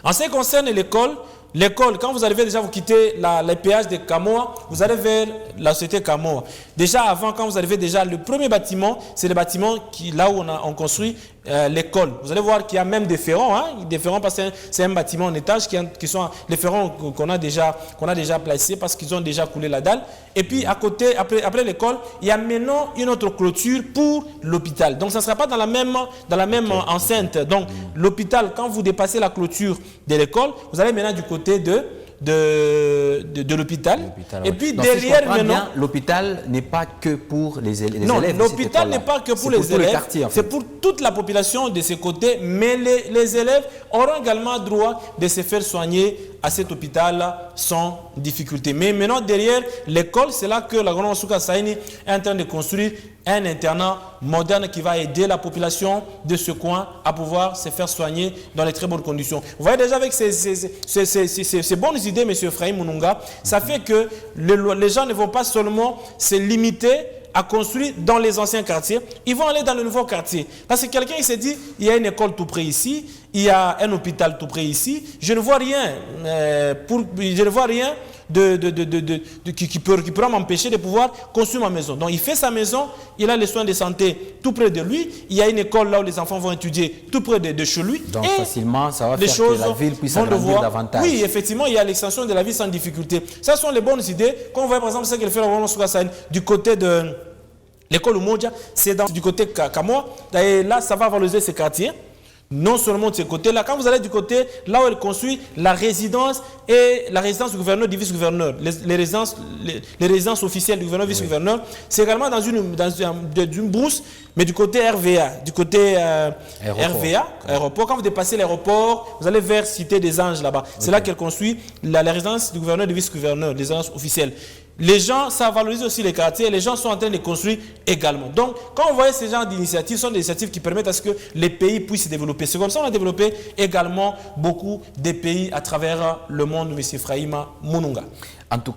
En ce qui concerne l'école, quand vous arrivez déjà, vous quittez les péages de Kamoa, vous allez vers la société Kamoa. Déjà avant, quand vous arrivez déjà, le premier bâtiment, c'est le bâtiment là où on construit l'école. Vous allez voir qu'il y a même des ferrons, des ferrons parce que c'est un bâtiment en étage qui sont les ferrons qu'on a déjà placés parce qu'ils ont déjà coulé la dalle. Et puis à côté, après l'école, il y a maintenant une autre clôture pour l'hôpital. Donc ça ne sera pas dans la même enceinte. Donc l'hôpital, quand vous dépassez la clôture de l'école, vous allez maintenant du côté de l'hôpital. Et puis donc, derrière si maintenant, l'hôpital n'est pas que pour les élèves. Non, l'hôpital n'est pas que pour les élèves. En fait. C'est pour toute la population de ce côté. Mais les élèves auront également droit de se faire soigner à cet hôpital sans difficulté. Mais maintenant, derrière l'école, c'est là que la Grande Souka Saini est en train de construire un internat moderne qui va aider la population de ce coin à pouvoir se faire soigner dans les très bonnes conditions. Vous voyez déjà avec ces bonnes idées, M. Efraïm Mununga, ça fait que les gens ne vont pas seulement se limiter à construire dans les anciens quartiers, ils vont aller dans le nouveau quartier. Parce que quelqu'un il s'est dit, il y a une école tout près ici, il y a un hôpital tout près ici, je ne vois rien, qui pourra m'empêcher de pouvoir construire ma maison. Donc il fait sa maison, il a les soins de santé tout près de lui, il y a une école là où les enfants vont étudier tout près de chez lui. Donc et facilement, ça va faire que la ville puisse agrandir davantage. Oui, effectivement, il y a l'extension de la ville sans difficulté. Ça sont les bonnes idées. Quand on voit par exemple ce qu'elle fait du côté de l'école Umoja, c'est du côté Kamoa. Et là, ça va valoriser ces quartiers. Non seulement de ce côté-là, quand vous allez du côté là où elle construit la résidence et la résidence du gouverneur, du vice-gouverneur, les résidences officielles du gouverneur, vice-gouverneur, c'est également dans une brousse, mais du côté RVA, du côté aéroport. Quand vous dépassez l'aéroport, vous allez vers Cité des Anges là-bas. C'est là qu'elle construit la résidence du gouverneur, du vice-gouverneur, les résidences officielles. Les gens, ça valorise aussi les quartiers, les gens sont en train de construire également. Donc, quand on voit ces genres d'initiatives, ce sont des initiatives qui permettent à ce que les pays puissent se développer. C'est comme ça qu'on a développé également beaucoup de pays à travers le monde, M. Efraïm Mununga. En tout cas,